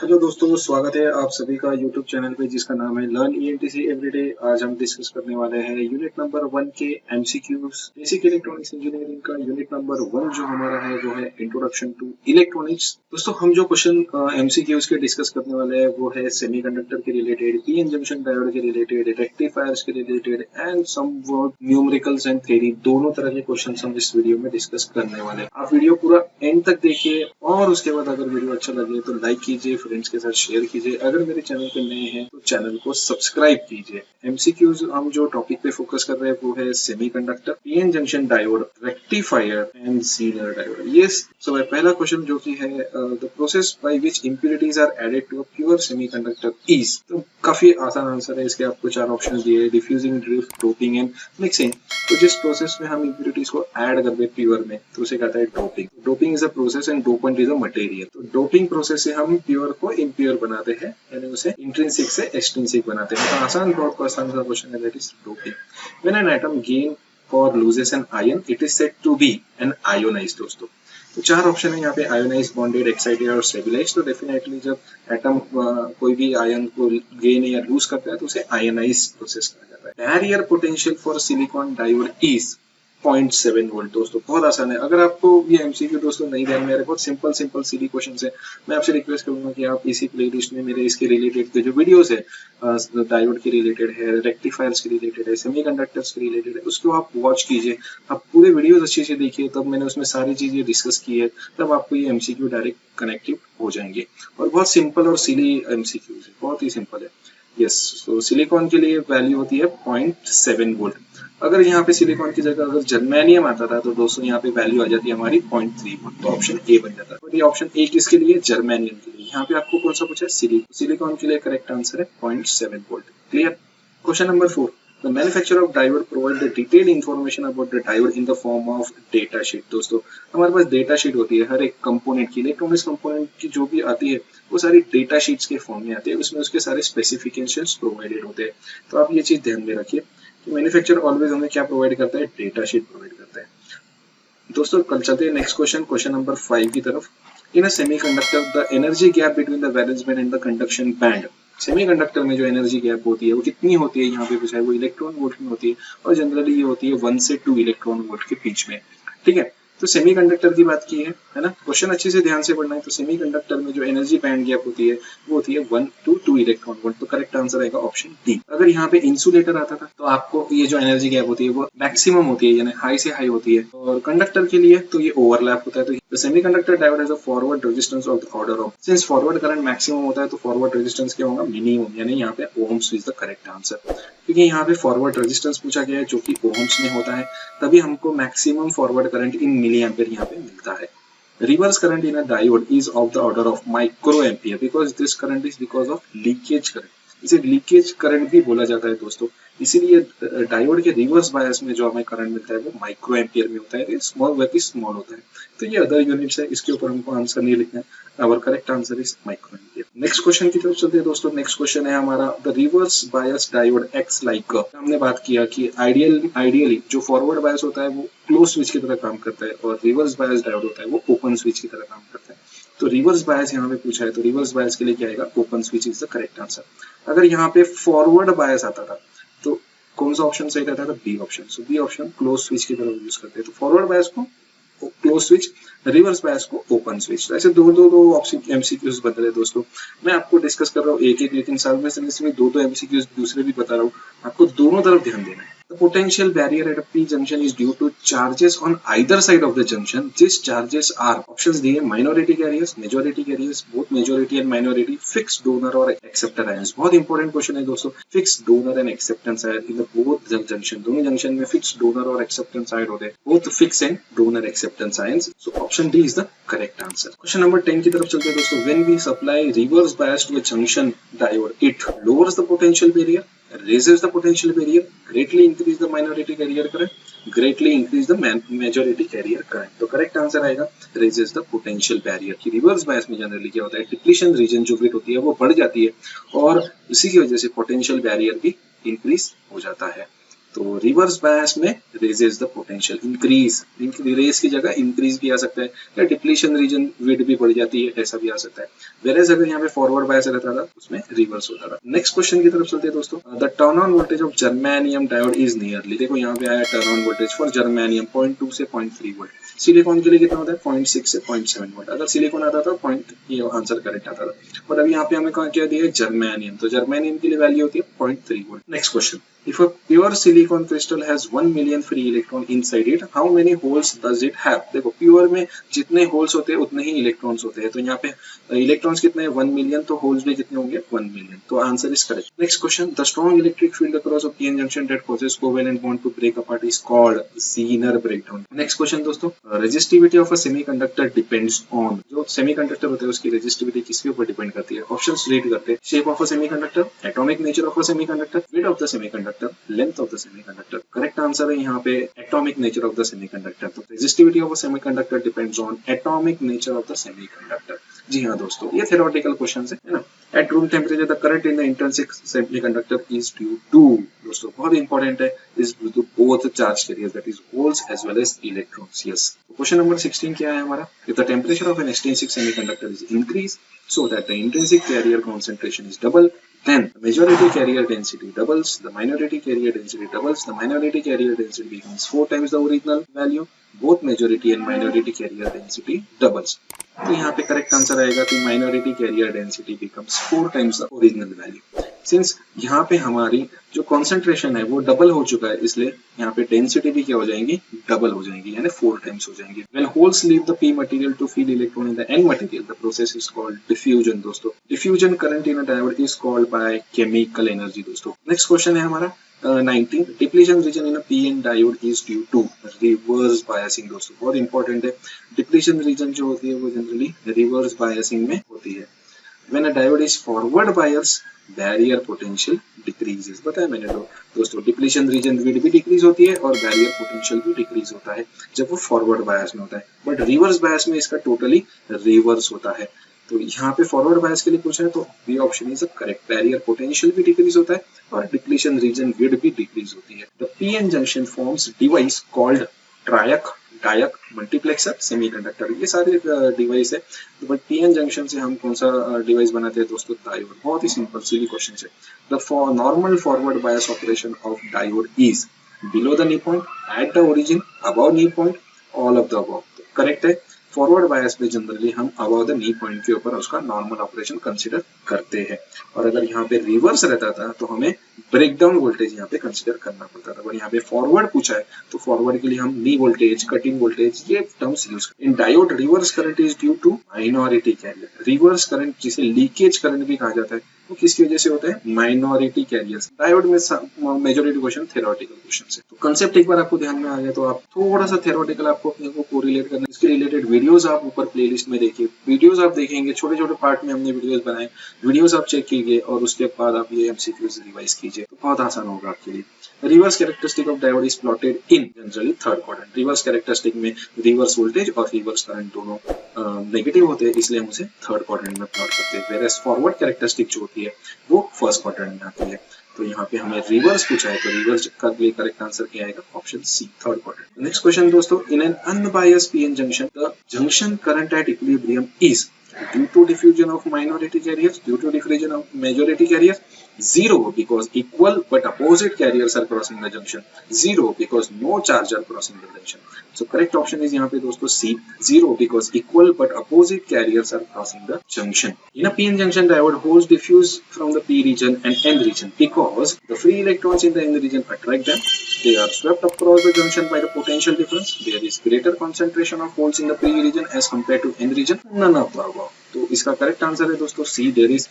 Hello दोस्तों, स्वागत है आप सभी का यूट्यूब चैनल पे जिसका नाम है लर्न ईएनटीसी एवरीडे। आज हम डिस्कस करने वाले हैं यूनिट नंबर 1 के एमसीक्यूज, बेसिक इलेक्ट्रॉनिक्स इंजीनियरिंग का यूनिट नंबर 1 जो हमारा है वो है इंट्रोडक्शन टू इलेक्ट्रॉनिक्स। दोस्तों, हम जो क्वेश्चन एमसीक्यूज के डिस्कस करने वाले हैं वो है सेमीकंडक्टर के रिलेटेड, पीएन जंक्शन डायोड के रिलेटेड, रेक्टिफायर्स के related and some numericals and theory, दोनों तरह के क्वेश्चन हम इस वीडियो में डिस्कस करने वाले हैं। आप वीडियो पूरा एंड तक देखिए और उसके बाद अगर वीडियो अच्छा लगे तो लाइक कीजिए, फ्रेंड्स के साथ शेयर कीजिए। अगर मेरे चैनल पे नए हैं तो चैनल को सब्सक्राइब कीजिए। एमसीक्यूज हम जो टॉपिक पे फोकस कर रहे हैं वो है semiconductor, PN junction diode, rectifier and zener diode. ये पहला क्वेश्चन जो कि है the process by which impurities are added to a pure semiconductor is. तो काफी आसान आंसर है इसके, आपको 4 ऑप्शन दिए, diffusing, drift, doping and mixing. तो जिस प्रोसेस में हम इंप्योरिटीज को ऐड कर दे प्योर में तो उसे कहता है doping. Doping is a process and dopant is a material. तो डोपिंग प्रोसेस से हम प्योर को इम्प्योर बनाते हैं, यानी उसे इंट्रिंसिक से एक्सट्रिंसिक बनाते हैं। तो आसान, बहुत आसान सा क्वेश्चन है, that is doping. When an atom gain और loses an ion it is said to be an ionized. दोस्तों, तो 4 ऑप्शन है यहाँ पे, आयोनाइज, बॉन्डेड, एक्साइटेड और स्टेबलाइज्ड। तो डेफिनेटली जब एटम कोई भी आयन को गेन या लूज करता है तो उसे आयनाइज प्रोसेस कहा जाता है। Barrier potential for silicon diode is 0.7 volt. दोस्तों, बहुत आसान है। अगर आपको ये एमसीक्यू दोस्तों नहीं ध्यान में आ रहे, बहुत सिंपल सीधी क्वेश्चन है, मैं आपसे रिक्वेस्ट करूंगा कि आप इसी प्लेलिस्ट में मेरे इसके रिलेटेड के जो वीडियोस है, डायोड के रिलेटेड है, रेक्टिफायर्स के रिलेटेड है, सेमीकंडक्टर्स के रिलेटेड है, उसको आप वॉच कीजिए। आप पूरे वीडियोस अच्छे से देखिए, तब मैंने उसमें सारी चीजें डिस्कस की है, तब आपको ये एमसीक्यू डायरेक्ट कनेक्टिव हो जाएंगे। और बहुत सिंपल और सीधी एमसीक्यू है, बहुत ही सिंपल है। यस, तो सिलिकॉन के लिए वैल्यू होती है 0.7 वोल्ट। अगर यहाँ पे सिलिकॉन की जगह अगर जर्मेनियम आता था तो दोस्तों यहाँ पे वैल्यू आ जाती है हमारी 0.3 वोल्ट। तो ऑप्शन ए बन जाता है। और ये ऑप्शन ए किसके लिए? जर्मेनियम के लिए। यहाँ पे आपको कौन सा पूछा है? सिलिकॉन के लिए करेक्ट आंसर है 0.7 volt. Clear? Question number 4, The manufacturer of diode provide the detailed information about the diode in the form of data sheet। दोस्तों, हमारे पास डेटा शीट होती है हर एक कंपोनेंट की, इलेक्ट्रॉनिक्स कंपोनेंट की जो भी आती है वो सारी डेटा शीट्स के फॉर्म में आती है, उसमें उसके सारे स्पेसिफिकेशंस प्रोवाइडेड होते हैं। तो आप ये चीज ध्यान में रखिए कि मैन्युफैक्चरर ऑलवेज हमें क्या प्रोवाइड करता है? डेटा शीट प्रोवाइड करता है। दोस्तों, कल चलते हैं नेक्स्ट क्वेश्चन नंबर 5 की तरफ। In a semiconductor the energy gap between the valence band and the conduction band. Semiconductor में जो एनर्जी गैप होती है वो कितनी होती है? यहाँ पे पूछा है, वो इलेक्ट्रॉन वोल्ट में होती है और जनरली ये होती है 1 से 2 इलेक्ट्रॉन वोल्ट के बीच में। ठीक है, तो सेमीकंडक्टर की बात की है ना। क्वेश्चन अच्छे से ध्यान से पढ़ना है। तो सेमीकंडक्टर में जो एनर्जी बैंड गैप होती है वो होती है 1 to 2 इलेक्ट्रॉन वोल्ट। तो करेक्ट आंसर आएगा ऑप्शन डी। अगर यहाँ पे इंसुलेटर आता था तो आपको ये जो एनर्जी गैप होती है वो मैक्सिमम होती है, यानी हाई से हाई होती है। और कंडक्टर के लिए तो ये ओवरलैप होता है। तो semiconductor diode has a forward resistance of the order of, since forward current maximum होता है तो फॉरवर्ड रेजिस्टेंस क्या होगा? मिनिमम, यानी यहाँ पे ohms is the correct answer. क्योंकि यहाँ पे फॉरवर्ड रेजिस्टेंस पूछा गया है जो कि ओम्स में होता है, तभी हमको maximum forward current in milliampere यहाँ पे मिलता है। Reverse current in a diode is of the order of microampere because this current is because of leakage current. इसे लीकेज करंट भी बोला जाता है दोस्तों। इसीलिए डायोड के रिवर्स बायस में जो हमें करंट मिलता है वो माइक्रो एम्पियर में होता है, स्मॉल वेरी स्मॉल होता है। तो ये अदर यूनिट्स है, इसके ऊपर हमको आंसर नहीं लिखना है। Our correct answer is microampere. Next question की तरफ चलते हैं दोस्तों। नेक्स्ट क्वेश्चन है हमारा, the reverse bias diode acts like. हमने बात किया कि आइडियली जो फॉरवर्ड बायस होता है वो क्लोज स्विच की तरह काम करता है और रिवर्स बायस डायोड होता है वो ओपन स्विच की तरह काम करता है। तो रिवर्स बायस यहाँ पे पूछा है, तो रिवर्स बायस के लिए क्या आएगा? Open switch is the correct answer. अगर यहाँ पे फॉरवर्ड बायस आता था तो कौन सा ऑप्शन सही रहता था? B option. So B option close switch की तरह यूज करते हैं। तो फॉरवर्ड बायस को क्लोज स्विच, रिवर्स बायस को ओपन स्विच। ऐसे दो ऑप्शन एमसीक्यूज बन रहे हैं दोस्तों। मैं आपको डिस्कस कर रहा हूँ एक एक, लेकिन साथ में इसमें दो एमसीक्यूज दूसरे भी बता रहा हूँ। आपको दोनों तरफ ध्यान देना है। The potential barrier at a P junction is due to charges on either side of the junction. These charges are options दिए, minority carriers, majority carriers, both majority and minority, fixed donor और acceptor ions। बहुत important question है दोस्तों। fixed donor and acceptance ion in the both junction, दोनों junction में fixed donor और acceptance ion होते हैं, both fixed and donor acceptance ions। So option D is the correct answer। Question number 10 की तरफ चलते हैं दोस्तों। When we supply reverse bias to a junction diode, it lowers the potential barrier, raises the potential barrier, greatly increase the minority carrier current, greatly increase the majority carrier current। तो correct answer आएगा raises the potential barrier। कि reverse bias में generally क्या होता है? Depletion region जो bit होती है वो बढ़ जाती है और इसी की वजह से पोटेंशियल बैरियर भी इंक्रीज हो जाता है। तो रिवर्स बायस में raises the potential, increase, raise की जगह इंक्रीज भी आ सकता है, या डिप्लीशन रीजन विड्थ भी बढ़ जाती है, ऐसा भी आ सकता है। वेरेज अगर यहाँ पे फॉरवर्ड बायस रहता था उसमें रिवर्स होता था। नेक्स्ट क्वेश्चन की तरफ चलते हैं दोस्तों। The turn on voltage of germanium diode is nearly, देखो यहाँ पे आया turn on voltage for germanium 0.2 से 0.3 वोल्ट। सिलिकॉन के लिए कितना होता है 0.6 से 0.7 वोल्ट। अगर सिलिकॉन आता था पॉइंट, ये आंसर करेक्ट आता था। और अभी यहाँ पे हमें क्या दिया है जर्मेनियम, तो जर्मेनियम की वैल्यू होती है 0.3 volt. Next question, if a pure silicon crystal has 1 million free electron inside it, how many holes does it have? देखो प्योर में जितने होल्स होते हैं उतने ही इलेक्ट्रॉन्स होते हैं, तो यहाँ पे इलेक्ट्रॉन्स कितने हैं 1 मिलियन, तो होल्स भी कितने होंगे 1 मिलियन, तो answer is correct. Next question, the strong electric field across a PN junction that causes covalent bond to break apart is called zener breakdown. Next question दोस्तों, resistivity of a semiconductor depends on, जो semiconductor होते हैं उसकी resistivity किसके ऊपर depend करती है? Options read करते हैं। Shape of a semiconductor, atomic nature of a semiconductor, width of the semiconductor, length of the semiconductor. Correct answer है यहाँ पे atomic nature of the semiconductor. तो resistivity of a semiconductor depends on atomic nature of the semiconductor. जी हाँ दोस्तों, ये theoretical question है ना। At room temperature the current in the intrinsic semiconductor is due to, दोस्तों बहुत इंपॉर्टेंट है, is due to both charge carriers that is holes as well as electrons. Yes, question number 16 क्या है हमारा? If the temperature of an extrinsic semiconductor is increase so that the intrinsic carrier concentration is double, then the majority carrier density doubles, the minority carrier density doubles, the minority carrier density becomes 4 times the original value, both majority and minority carrier density doubles। तो यहाँ पे correct answer आएगा कि minority carrier density becomes 4 times the original value. Since यहाँ पे हमारी जो concentration है वो डबल हो चुका है, इसलिए यहाँ पे डेंसिटी भी क्या हो जाएंगी, डबल हो जाएंगी, यानी 4 टाइम्स हो जाएंगी। When holes leave the p material to feed electron in the n material, the process is called diffusion। दोस्तों diffusion current in a diode is called by chemical energy। दोस्तों नेक्स्ट क्वेश्चन है हमारा 19, depletion region in PN diode is due to reverse biasing. दोस्तों बहुत important है, depletion region जो होती है वो जनरली रिवर्स बायसिंग में होती है। When a diode is forward bias, barrier potential decreases, बताया मैंने दोस्तों डिप्लीशन रीजन विड्थ भी डिक्रीज होती है और बैरियर पोटेंशियल भी डिक्रीज होता है जब वो फॉरवर्ड बायस में होता है, बट रिवर्स बायस में इसका टोटली रिवर्स होता है। तो यहाँ पे फॉरवर्ड बायस के लिए पूछा है तो B option is correct, barrier potential भी डिक्रीज होता है और डिप्लीशन रीजन विड्थ भी डिक्रीज होती है। The PN junction forms device called triac, diac, multiplexer, semiconductor, ये सारे डिवाइस है। तो बट पीएन जंक्शन से हम कौन सा डिवाइस बनाते हैं दोस्तों? डायोड। बहुत ही सिंपल सिली क्वेश्चन है। The normal forward bias operation of diode is below the knee point, at the origin, above knee point, all of the above. Correct है, फॉरवर्ड बायस में जनरली हम अबव द नी पॉइंट के ऊपर उसका normal operation consider करते हैं, और अगर यहाँ पे रिवर्स रहता था तो हमें ब्रेकडाउन वोल्टेज यहाँ पे कंसीडर करना पड़ता था। पर यहाँ पे फॉरवर्ड पूछा है तो फॉरवर्ड के लिए हम नी वोल्टेज, कटिंग वोल्टेज, ये टर्म्स यूज करते हैं। In diode reverse current is due to minority carrier. Reverse current जिसे लीकेज करंट भी कहा जाता है वो किसकी वजह से होता है? Minority carriers. डायोड में मेजॉरिटी क्वेश्चन थ्योरेटिकल क्वेश्चन है, तो कंसेप्ट एक बार आपको ध्यान में आ गया तो आप थोड़ा सा थ्योरेटिकल आपको अपने को कोरिलेट करना, इसके रिलेटेड वीडियोस आप ऊपर प्लेलिस्ट में देखिए, वीडियोस आप देखेंगे, छोटे छोटे पार्ट में हमने वीडियोस बनाए, वीडियोस आप चेक कीजिए और उसके बाद आप ये एमसीक्यूज रिवाइज कीजिए तो बहुत आसान होगा आपके लिए। Reverse characteristic of diode is plotted in generally third quadrant. Reverse characteristic में रिवर्स वोल्टेज और रिवर्स करंट दोनों नेगेटिव होते हैं, इसलिए हम उसे थर्ड क्वाड्रेंट में प्लॉट करते हैं। वेयरएज फॉरवर्ड कैरेक्टरिस्टिक जो होती है वो फर्स्ट क्वाड्रेंट में आती है। तो यहाँ पे हमें रिवर्स पूछा है तो रिवर्स का लिए करेक्ट आंसर क्या आएगा? Option C, third quadrant. Next question दोस्तों, in an unbiased PN junction the junction current at equilibrium is due to diffusion of minority carriers, due to diffusion of majority carriers, 0 because equal but opposite carriers are crossing the junction, 0 because no charge are crossing the junction। So correct option is यहाँ पे दोस्तों C, 0 because equal but opposite carriers are crossing the junction। In a PN junction diode, holes diffuse from the P region and N region because the free electrons in the N region attract them, they are swept across the junction by the potential difference, there is greater concentration of holes in the P region as compared to N region, none of the above। तो इसका correct answer है दोस्तों C, there is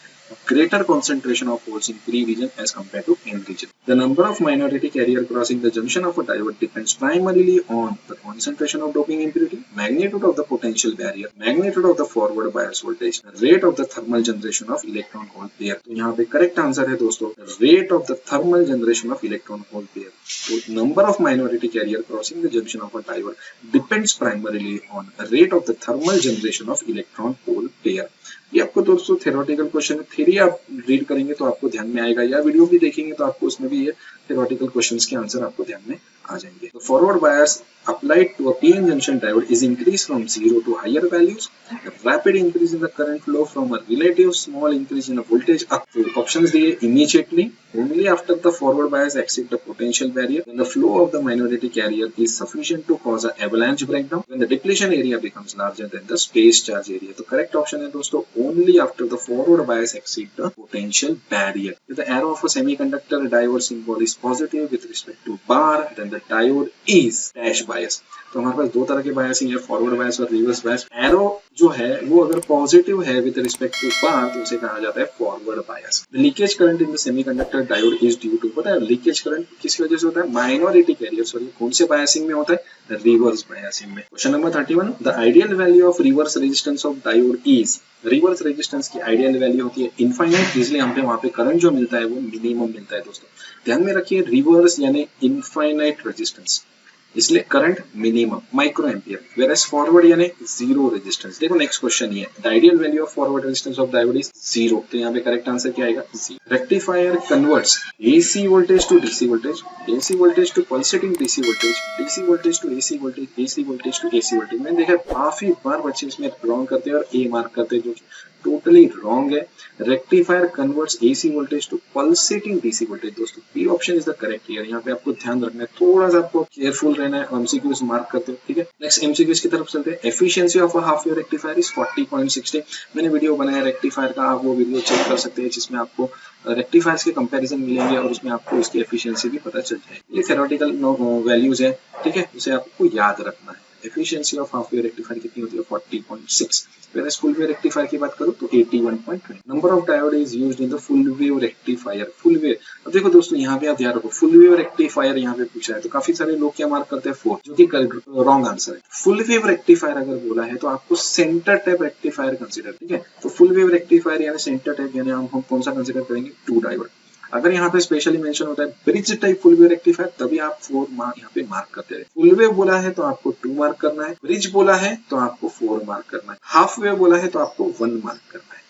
greater concentration of holes in P region as compared to N region। The number of minority carrier crossing the junction of a diode depends primarily on the concentration of doping impurity, magnitude of the potential barrier, magnitude of the forward bias voltage, rate of the thermal generation of electron hole pair। तो यहाँ पे correct answer है दोस्तों rate of the thermal generation of electron hole pair। तो number of minority carrier crossing the junction of a diode depends primarily on rate of the thermal generation of electron hole pair। ये आपको दोस्तों theoretical question है, theory आप read करेंगे तो आपको ध्यान में आएगा, या वीडियो भी देखेंगे तो आपको उसमें भी ये थ्योरेटिकल क्वेश्चंस के आंसर आपको ध्यान में आ जाएंगे। The forward bias applied to a PN junction diode is increased from 0 to higher values. A rapid increase in the current flow from a relative small increase in a voltage up to options दिए immediately only after the forward bias exceed the potential barrier when the flow of the minority carrier is sufficient to cause an avalanche breakdown when the depletion area becomes larger than the space charge area। तो correct option है दोस्तों only after the forward bias exceed the potential barrier। If the arrow of a semiconductor diode symbol is positive with respect to bar then the diode is dash bias। तो हमारे पास दो तरह के biasing है, forward बायस और reverse bias. Arrow जो है वो अगर पॉजिटिव है विद रिस्पेक्ट टू बार तो उसे कहा जाता है forward bias. Leakage current in the semiconductor diode is due to, पता है लीकेज करंट किस वजह से होता है? माइनॉरिटी कैरियर, सॉरी कौन से बायसिंग में होता है? रिवर्स बायसिंग में। Question number 31, the ideal value of reverse resistance of diode is, reverse resistance की आइडियल वैल्यू होती है इनफाइनाइट, इसलिए हमें वहां पे करंट जो मिलता है वो मिनिमम मिलता है। दोस्तों ध्यान में रखिए, रिवर्स यानी इनफाइनाइट रेजिस्टेंस, इसलिए current minimum microampere, whereas forward यानी जीरो रेजिस्टेंस। देखो नेक्स्ट क्वेश्चन ये है, the ideal value of forward resistance of diode is 0। तो यहाँ पे करेक्ट आंसर क्या आएगा? 0। Rectifier converts AC voltage to DC voltage, AC voltage to pulsating DC voltage, DC voltage to AC voltage, AC voltage to AC voltage. मैंने देखा काफी बार बच्चे इसमें रॉन्ग करते हैं और ए मार्क करते हैं, जो कि टोटली रॉन्ग है। Rectifier converts AC voltage to pulsating DC voltage. दोस्तों B option is the correct here. यहाँ पे आपको ध्यान रखना है, थोड़ा सा आपको केयरफुल रहना है, एमसीक्यूज मार्क करते हो, ठीक है। नेक्स्ट एमसीक्यूज की तरफ चलते हैं। Efficiency of a half wave rectifier is 40.60। मैंने वीडियो बनाया रेक्टिफायर का, आप वो वीडियो चेक कर सकते हैं जिसमें आपको रेक्टिफायर्स के कंपैरिजन मिलेंगे और उसमें आपको इसकी एफिशिएंसी भी पता चल जाएगी। ये थ्योरेटिकल वैल्यूज है, ठीक है, उसे आपको याद रखना है। Efficiency of half wave rectifier कितनी होती है? 40.6। whereas full wave rectifier की बात करूं तो 81.20। Number of diode is used in the full wave rectifier. Full wave, अब देखो दोस्तों यहाँ पे आप ध्यान रखो, फुल वेव रेक्टिफायर यहाँ पे पूछा है तो काफी सारे लोग क्या मार्क करते हैं? 4, जो कि रॉन्ग आंसर है। फुल वेव रेक्टिफायर अगर बोला है तो आपको सेंटर टाइप रेक्टिफायर कंसिडर, ठीक है। तो फुल वेव रेक्टिफायर यानी सेंटर टाइप यानी हम कौन सा कंसिडर करेंगे? 2 डायोड। अगर यहाँ पे स्पेशली मेंशन होता है bridge type full wave rectifier, तभी आप 4 मार्क यहाँ पे मार्क करते हैं। फुल वेव बोला है तो आपको 2 मार्क करना है, ब्रिज बोला है तो आपको 4 मार्क करना है, हाफ वेव बोला है तो आपको 1 मार्क करना है,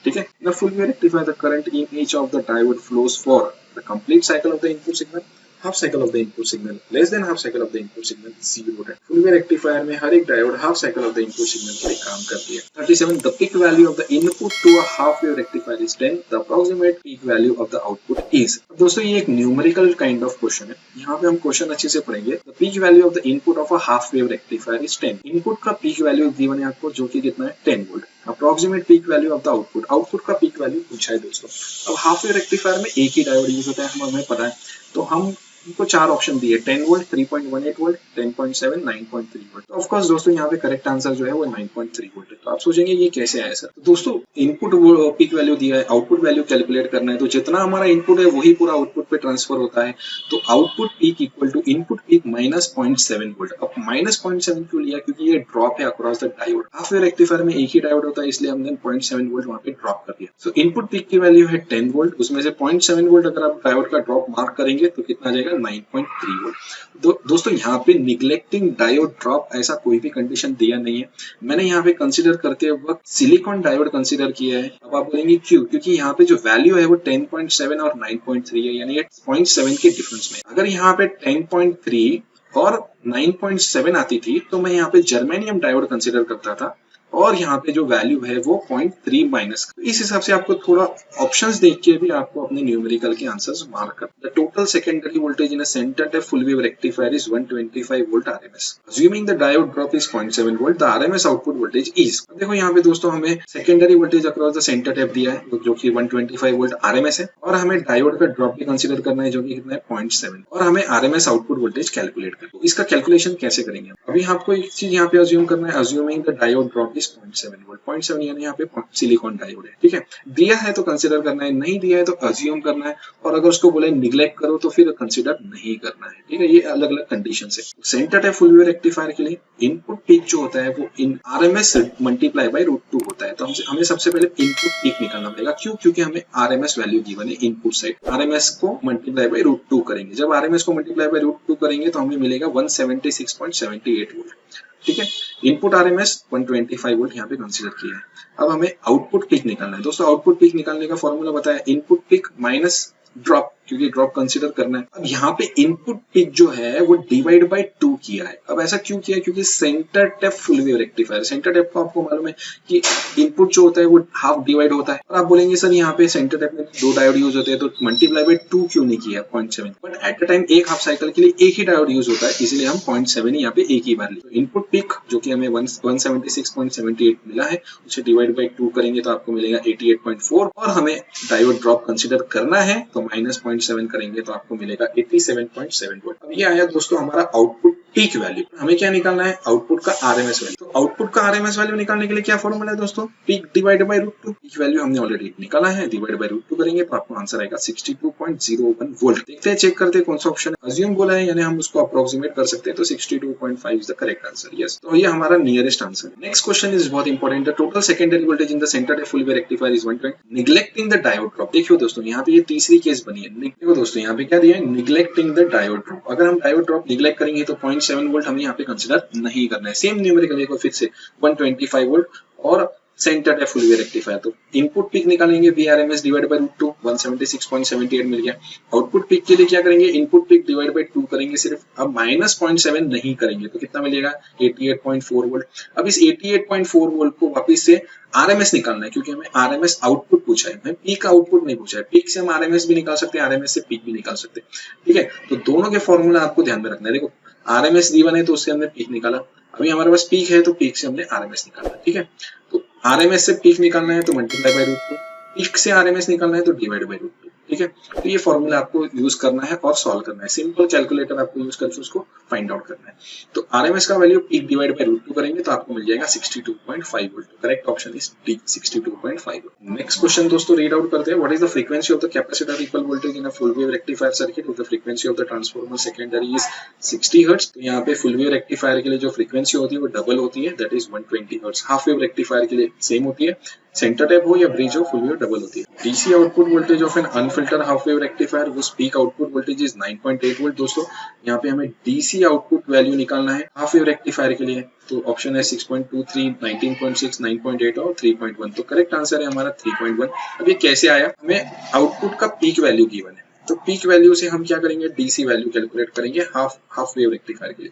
ठीक है। The full wave rectifier the current in each of the diode flows for the complete cycle of the input signal, half cycle of the input signal, less than half cycle of the input signal, 0 है। Full wave rectifier में हर एक diode half cycle of the input signal के लिए काम करती है। 37, the peak value of the input to a half wave rectifier is 10, the approximate peak value of the output is. दोस्तों ये एक न्यूमेरिकल काइंड ऑफ क्वेश्चन है, यहाँ पे हम क्वेश्चन अच्छे से पढ़ेंगे। The peak value of the input of a half wave rectifier is 10। Input का पीक वैल्यू गिवन है आपको, जो कि कितना है? 10 volt. Approximate peak value of the output, output का पीक वैल्यू पूछा है दोस्तों। अब हाफ वेव रेक्टिफायर में एक ही डायोड यूज होता है, हमें पता है, तो हम इनको 4 ऑप्शन दिए, 10 वोल्ट, 3.18 वोल्ट, 10.7, 9.3 वोल्ट। तो ऑफ कोर्स दोस्तों यहाँ पे करेक्ट आंसर जो है वो 9.3 वोल्ट है। तो आप सोचेंगे ये कैसे आया सर? तो दोस्तों इनपुट पीक वैल्यू दिया है, आउटपुट वैल्यू कैलकुलेट करना है, तो जितना हमारा इनपुट है वही पूरा आउटपुट पे ट्रांसफर होता है। तो output peak equal to input peak minus 0.7 volt. अब माइनस 0.7 क्यों लिया? क्योंकि ये ड्रॉप है across the diode. Half wave rectifier में एक ही डायोड होता है, इसलिए हमने 0.7 वोल्ट वहां पे ड्रॉप कर दिया। सो इनपुट पीक की वैल्यू है 10 वोल्ट, उसमें से 0.7 वोल्ट अगर आप डायोड का ड्रॉप मार्क करेंगे तो कितना आ जाएगा? 9.3 वोल्ट। दोस्तों यहाँ पे निगलेक्टिंग डायोड ड्रॉप ऐसा कोई भी कंडीशन दिया नहीं है। मैंने यहाँ पे कंसीडर करते वक्त सिलिकॉन डायोड कंसीडर किया है। अब आप बोलेंगे क्यों? क्योंकि यहाँ पे जो वैल्यू है वो 10.7 और 9.3 है, यानी 0.7 के डिफरेंस में। अगर यहाँ पे 10.3 और 9.7 आती थी तो मैं यहाँ पे जर्मेनियम डायोड कंसीडर करता था, और यहाँ पे जो वैल्यू है वो 0.3 माइनस। इस हिसाब से आपको थोड़ा ऑप्शंस देख के भी आपको अपने न्यूमेरिकल के आंसर्स मार्क कर। The total secondary voltage in a centre type full wave rectifier is 125 volt RMS. Assuming the diode drop is 0.7 volt, the RMS output voltage is. देखो यहाँ पे दोस्तों हमें secondary voltage across the centre type दिया है जो कि 125 volt RMS है, और हमें डायोड का ड्रॉप भी कंसीडर करना है जो कि कितना है? 0.7, और हमें आरएमएस आउटपुट वोल्टेज कैलकुलेट करना है। तो इसका कैलकुलेशन कैसे करेंगे? अभी आपको एक चीज यहाँ पे अज्यूम करना है, assuming the diode drop is 0.7 volt. 0.7 यानी यहाँ पे सिलिकॉन डायोड है, ठीक है। दिया है तो कंसीडर करना है, नहीं दिया है तो अज्यूम करना है, और अगर उसको बोले निग्लेक्ट करो तो फिर कंसीडर नहीं करना है, ठीक है। ये अलग अलग कंडीशन है। Centre type full wave rectifier के लिए इनपुट पीक जो होता है वो इन आरएमएस मल्टीप्लाई बाय √2 होता है। तो हमें सबसे पहले इनपुट पीक निकालना पड़ेगा। क्यों? क्योंकि हमें आरएमएस वैल्यू गिवन है इनपुट साइड। आरएमएस को मल्टीप्लाई बाय √2 करेंगे। जब आरएमएस को मल्टीप्लाई बाय √2 करेंगे तो हमें मिलेगा 176.78 वोल्ट। ठीक है। इनपुट आरएमएस 125 वोल्ट यहाँ पे कंसीडर किया है। अब हमें आउटपुट पीक निकालना है दोस्तों। आउटपुट पीक निकालने का फॉर्मूला बताया, इनपुट पीक माइनस ड्रॉप, क्योंकि ड्रॉप कंसीडर करना है। अब यहाँ पे इनपुट पीक जो है वो डिवाइड बाय 2 किया है। अब ऐसा क्यों किया है? क्योंकि centre tap full wave rectifier, centre tap को आपको मालूम है कि इनपुट जो होता है वो हाफ डिवाइड होता है। और आप बोलेंगे सर यहाँ पे सेंटर टैप में 2 डायोड यूज होते हैं तो मल्टीप्लाई बाय 2 क्यों नहीं किया 0.7? बट एट द टाइम एक हाफ साइकिल के लिए एक ही डायोड यूज होता है, इसलिए हम 0.7 ही यहाँ पे एक ही बार लिया। तो इनपुट पीक जो कि हमें 176.78 मिला है, उसे डिवाइड बाय 2 करेंगे तो आपको मिलेगा 88.4, और हमें डायोड ड्रॉप कंसीडर करना है तो माइनस 0.7 करेंगे तो आपको मिलेगा 87.7 वोल्ट। अब ये आया दोस्तों हमारा आउटपुट पीक वैल्यू। हमें क्या निकालना है? आउटपुट का आरएमएस वैल्यू। तो आउटपुट का आरएमएस वैल्यू निकालने के लिए क्या फॉर्मूला है दोस्तों? Peak divide by √2। Peak value हमने ऑलरेडी निकाला है, डिवाइड बाय √2 करेंगे तो आपको आंसर आएगा 62.01 वोल्ट। देखते हैं, चेक करते हैं कौन सा ऑप्शन है। अज्यूम बोला है यानी हम उसको अप्रोक्सीमेट कर सकते हैं, तो 62.5 is the correct answer. Yes, तो ये हमारा नियरेस्ट आंसर है। नेक्स्ट क्वेश्चन इज बहुत important. The total secondary voltage in the centre full wave rectifier is 120, neglecting the diode drop. देखियो दोस्तों यहाँ पे ये तीसरी केस बनी है। देखो दोस्तों यहाँ पे क्या दिया है? Neglecting the diode drop. अगर हम डायोड ड्रॉप निग्लेक्ट करेंगे तो 0.7 वोल्ट हमें यहाँ पे कंसीडर नहीं करना है। सेम न्यूमेरिकल देखो फिर से 125 वोल्ट और सेंटर है फुल वेव रेक्टिफायर। तो इनपुट पीक निकालेंगे Vrms डिवाइड बाय √2, 176.78 मिल गया। आउटपुट पीक के लिए क्या करेंगे? इनपुट पीक डिवाइड बाय 2 करेंगे सिर्फ। अब माइनस 0.7 नहीं करेंगे तो कितना मिलेगा? 88.4 वोल्ट। अब इस 88.4 वोल्ट को वापस से आरएमएस निकालना है, क्योंकि हमें आरएमएस आउटपुट पूछा है, हमें पीक आउटपुट नहीं पूछा है। पीक से हम आरएमएस भी निकाल सकते हैं, आरएमएस से पीक भी निकाल सकते हैं। ठीक है, तो दोनों के फॉर्मूला आपको ध्यान में रखना है। देखो आरएमएस दी है तो उससे हमने पीक निकाला, अभी हमारे पास पीक है तो पीक से हमने आरएमएस निकाला। ठीक है, तो आरएमएस से पीक निकालना है तो मल्टीप्लाई बाय √2, पीक से आरएमएस निकालना है तो डिवाइड बाय √2। ठीक है, तो ये फॉर्मूला आपको यूज करना है और सॉल्व करना है। सिंपल कैलकुलेटर आपको यूज करके उसको फाइंड आउट करना है। तो आरएमएस का वैल्यू पीक डिवाइड बाय √2 करेंगे तो आपको मिल जाएगा 62.5 volt. Correct option is D, 62.5 volt. Next question दोस्तों रीड आउट करते हैं। What is the frequency of the capacitor equal voltage in a full wave rectifier circuit with the frequency of the transformer secondary is 60 hertz. तो यहाँ पे full wave rectifier के लिए जो frequency होती है वो डबल होती है, that is 120 hertz. Half wave rectifier के लिए सेम होती है, सेंटर टैप हो या ब्रिज हो, फुल वेव डबल होती है। DC output voltage of an unfilter half wave rectifier वो peak output voltage is 9.8 volt. दोस्तों यहाँ पे हमें डीसी आउटपुट वैल्यू निकालना है हाफ वेव रेक्टिफायर के लिए, तो ऑप्शन है 6.23, 19.6, 9.8 और 3.1। तो करेक्ट आंसर है हमारा 3.1। अब ये कैसे आया? हमें आउटपुट का पीक वैल्यू गिवन है, तो पीक वैल्यू से हम क्या करेंगे? डीसी वैल्यू कैलकुलेट करेंगे हाफ वेव रेक्टिफायर के लिए।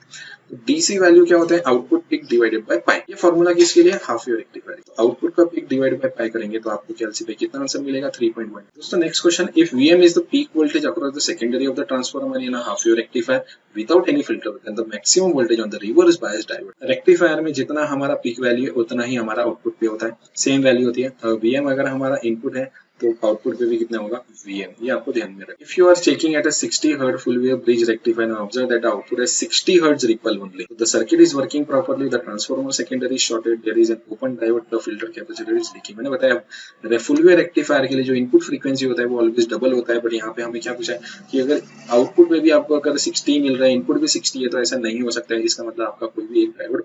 तो डीसी वैल्यू क्या होता है? Output peak divided by pi. ये फॉर्मूला किसके लिए? Half wave rectifier. तो आउटपुट का पीक डिवाइडेड बाय पाई करेंगे तो आपको कैलसी पे कितना आंसर मिलेगा? 3.1। दोस्तों next question, if Vm is the peak voltage across the secondary of the transformer in a half wave rectifier without any filter, then the maximum voltage on the reverse bias diode. Rectifier में जितना हमारा peak value है उतना ही हमारा output पे होता है, same value होती है। Vm अगर हमारा इनपुट है तो आउटपुट पे भी कितना होगा? Vm। ये आपको ध्यान में रखना। If you are checking at a 60 Hz full wave bridge rectifier and observe that the output has 60 Hz ripple only, the circuit is working properly, the transformer secondary is shorted, there is an open diode, the filter capacitor is leaking। मैंने बताया full wave rectifier के लिए जो input frequency होता है वो always double होता है, बट यहाँ पे हमें क्या पूछा है कि अगर आउटपुट में भी आपको अगर 60 मिल रहा है, इनपुट भी 60 है, तो ऐसा नहीं हो सकता है। इसका मतलब आपका कोई भी एक डायोड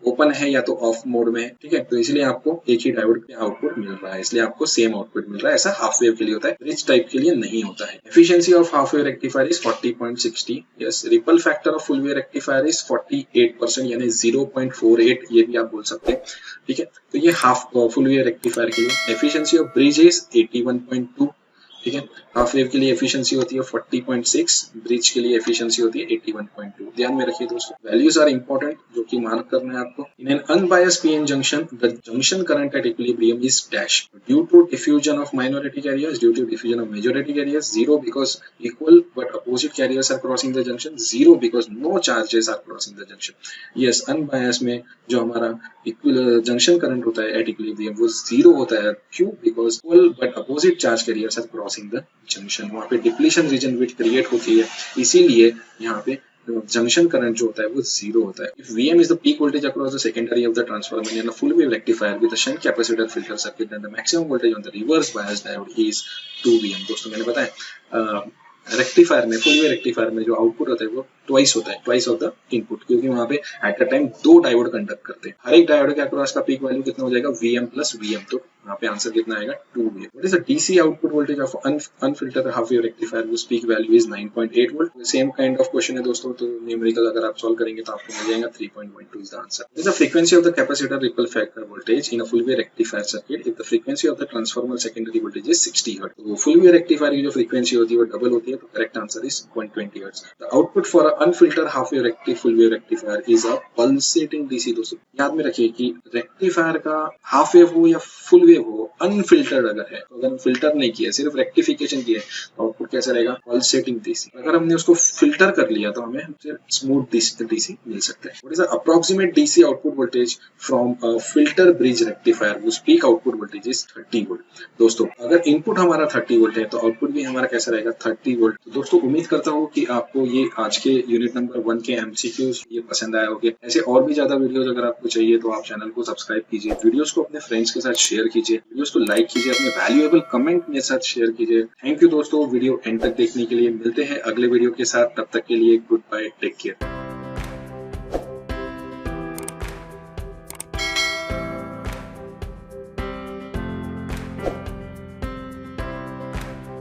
ओपन है या तो ऑफ मोड में है। ठीक है, तो इसलिए आपको एक ही डायोड पे आउटपुट मिल रहा है, इसलिए आपको सेम आउटपुट मिल रहा है। ऐसा हाफ वेव के लिए होता है, ब्रिज टाइप के लिए नहीं होता है। Efficiency of half wave rectifier is 40.60। Yes, ripple factor of full wave rectifier is 48% यानी 0.48, ये भी आप बोल सकते हैं। ठीक है, तो ये हाफ फुल वेव रेक्टिफायर के लिए। Efficiency of bridge is 81.2। ठीक है, हाफ वेव के लिए एफिशिएंसी होती है 40.6, ब्रिज के लिए एफिशिएंसी होती है 81.2। ध्यान में रखिए दोस्तों, वैल्यूज आर इंपॉर्टेंट, जो कि मार्क करना है आपको। In an unbiased PN junction the junction current at equilibrium is dash due to diffusion of minority carriers, due to diffusion of majority carriers, 0 because equal but opposite carriers are crossing the junction, 0 because no charges are crossing the junction. Yes, unbiased में जो हमारा junction current होता है at equilibrium वो 0 होता है। क्यों? Because equal but opposite charge carriers are crossing the junction. वहां पे डिप्लीशन रीजन विच क्रिएट होती है, इसीलिए यहाँ पे जंक्शन करंट जो होता है वो 0 होता है। If Vm is the peak voltage across the secondary of the transformer in a full wave rectifier with a shunt capacitor filter circuit, then the maximum voltage on the reverse bias diode is 2 Vm। दोस्तों मैंने बताया rectifier में, full wave rectifier में जो output होता है वो twice होता है, ट्वाइस ऑफ द इनपुट, क्योंकि वहां पे at a time 2 diode conduct करते हैं। हर एक डायोड के अक्रॉस का पीक वैल्यू कितना हो जाएगा? Vm plus Vm। तो यहाँ पे आंसर कितना आएगा 2 wave. What is the DC output voltage of unfiltered half wave rectifier whose peak value is 9.8 volt. Same kind of question है दोस्तों, तो न्यूमेरिकल अगर आप सॉल्व करेंगे तो आपको मिल जाएगा 3.12 is the answer. What is the frequency of the capacitor ripple factor voltage in a full wave rectifier circuit if the frequency of the transformer secondary voltage is 60 Hz? तो full wave rectifier की जो frequency होती है वो double होती है, तो correct answer is 120 Hz। The output for an unfiltered half wave full wave rectifier is a pulsating DC। दोस्तों याद में रखिए कि रेक्टिफायर का हाफ वेव हो या फुल वेव हो, अनफिल्टर्ड अगर है, तो अगर फिल्टर नहीं किया, सिर्फ रेक्टिफिकेशन किया तो आउटपुट कैसा रहेगा? Pulsating DC. अगर हमने उसको फिल्टर कर लिया तो हमें स्मूथ डीसी मिल सकता है। What is the approximate DC output voltage from a filter bridge rectifier whose peak output voltage is 30 volt. दोस्तों अगर इनपुट हमारा 30 वोल्ट है तो आउटपुट भी हमारा कैसा रहेगा? 30 वोल्ट। तो दोस्तों उम्मीद करता हूँ कि आपको ये आज के यूनिट नंबर 1 के एमसीक्यूज ये पसंद आए होंगे। ऐसे और भी ज्यादा वीडियोस अगर आपको चाहिए तो आप चैनल को सब्सक्राइब कीजिए, वीडियोस को अपने फ्रेंड्स के साथ शेयर कीजिए, वीडियोस को लाइक कीजिए, अपने वैल्यूएबल कमेंट मेरे साथ शेयर कीजिए। थैंक यू दोस्तों वीडियो एंड तक देखने के लिए। मिलते हैं अगले वीडियो के साथ, तब तक के लिए गुड बाय, टेक केयर।